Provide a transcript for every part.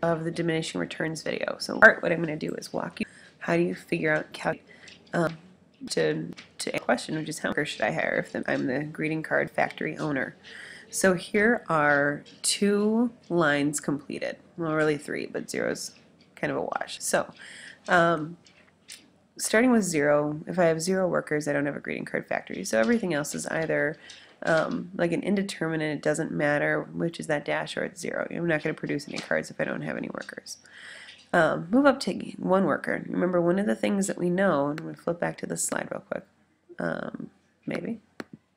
of the diminishing returns video. So what I'm going to do is walk you how do you figure out to a question, which is how many workers should I hire if I'm the greeting card factory owner. So here are 2 lines completed. Well, really 3, but 0's kind of a wash. So starting with 0, if I have 0 workers, I don't have a greeting card factory. So everything else is either like an indeterminate, it doesn't matter which is that dash, or it's 0. I'm not going to produce any cards if I don't have any workers. Move up to 1 worker. Remember, one of the things that we know, and I'm going to flip back to this slide real quick, maybe.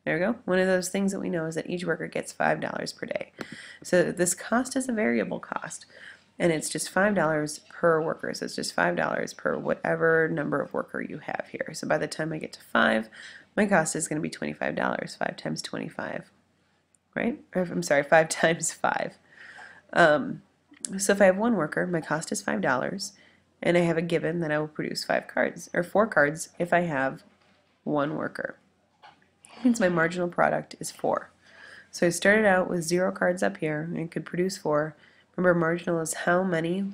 There we go. One of those things that we know is that each worker gets $5 per day. So this cost is a variable cost, and it's just $5 per worker. So it's just $5 per whatever number of worker you have here. So by the time I get to 5, my cost is going to be $25. 5 times 25, right? Or I'm sorry, 5 times 5. So if I have 1 worker, my cost is $5, and I have a given that I will produce 5 cards, or 4 cards if I have 1 worker. That means my marginal product is 4. So I started out with 0 cards up here, and I could produce 4. Remember, marginal is how many,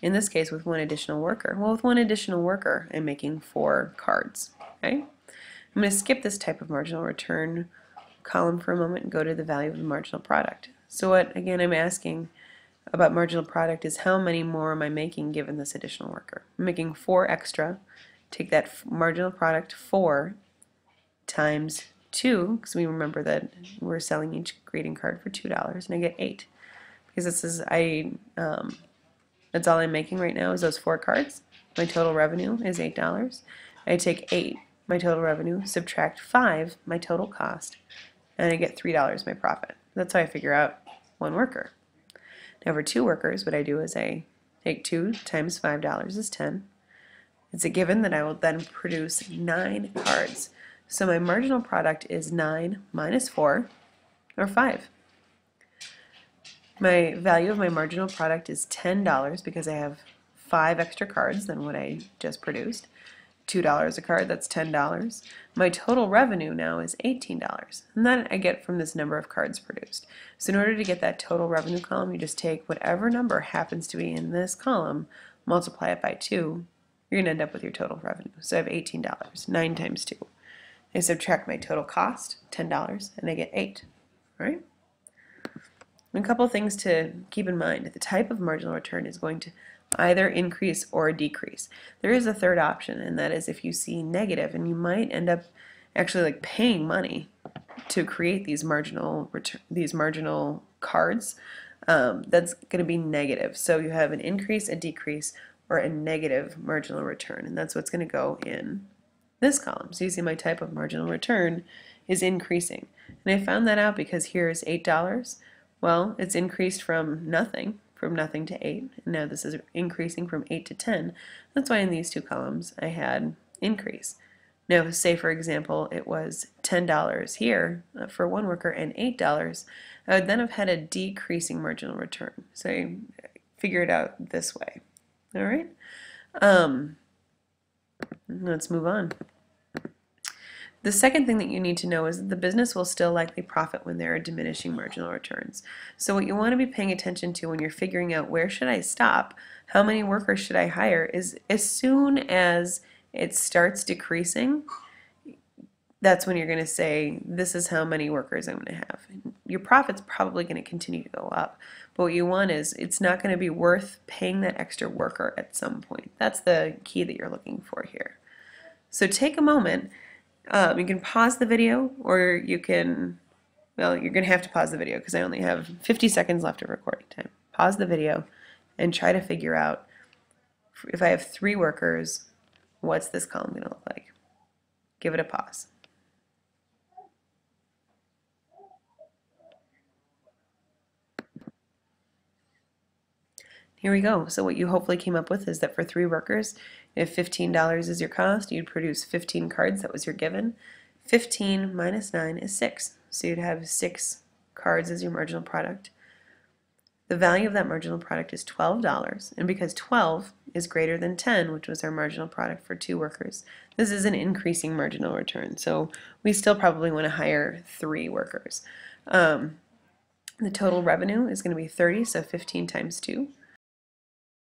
in this case with 1 additional worker. Well, with 1 additional worker, I'm making 4 cards. Okay? I'm going to skip this type of marginal return column for a moment and go to the value of the marginal product. So what, again, I'm asking about marginal product is how many more am I making given this additional worker. I'm making 4 extra. Take that marginal product 4 times 2, because we remember that we're selling each greeting card for $2, and I get 8. Because this is, that's all I'm making right now is those 4 cards. My total revenue is $8. I take 8, my total revenue, subtract 5, my total cost, and I get $3 my profit. That's how I figure out 1 worker. Now for 2 workers, what I do is I take 2 times $5 is 10. It's a given that I will then produce 9 cards. So my marginal product is 9 minus 4, or 5. My value of my marginal product is $10 because I have 5 extra cards than what I just produced. $2 a card, that's $10. My total revenue now is $18, and that I get from this number of cards produced. So in order to get that total revenue column, you just take whatever number happens to be in this column, multiply it by 2, you're going to end up with your total revenue. So I have $18, 9 times 2. I subtract my total cost, $10, and I get 8. All right? And a couple things to keep in mind. The type of marginal return is going to either increase or decrease. There is a third option, and that is if you see negative, and you might end up actually like paying money to create these marginal cards. That's going to be negative. So you have an increase, a decrease, or a negative marginal return, and that's what's going to go in this column. So you see my type of marginal return is increasing, and I found that out because here is $8. Well, it's increased from nothing to 8, and now this is increasing from 8 to 10. That's why in these 2 columns I had increase. Now, say for example it was $10 here for 1 worker and $8, I would then have had a decreasing marginal return. So I figure it out this way. All right? Let's move on. The second thing that you need to know is that the business will still likely profit when there are diminishing marginal returns. So what you want to be paying attention to when you're figuring out where should I stop, how many workers should I hire, is as soon as it starts decreasing, that's when you're going to say, this is how many workers I'm going to have. Your profit's probably going to continue to go up, but what you want is it's not going to be worth paying that extra worker at some point. That's the key that you're looking for here. So take a moment. You can pause the video, or you can, well, you're going to have to pause the video because I only have 50 seconds left of recording time. Pause the video and try to figure out, if I have 3 workers, what's this column going to look like? Give it a pause. Here we go. So what you hopefully came up with is that for 3 workers, if $15 is your cost, you'd produce 15 cards. That was your given. 15 minus 9 is 6. So you'd have 6 cards as your marginal product. The value of that marginal product is $12, and because 12 is greater than 10, which was our marginal product for 2 workers, this is an increasing marginal return. So we still probably want to hire 3 workers. The total revenue is going to be 30, so 15 times 2.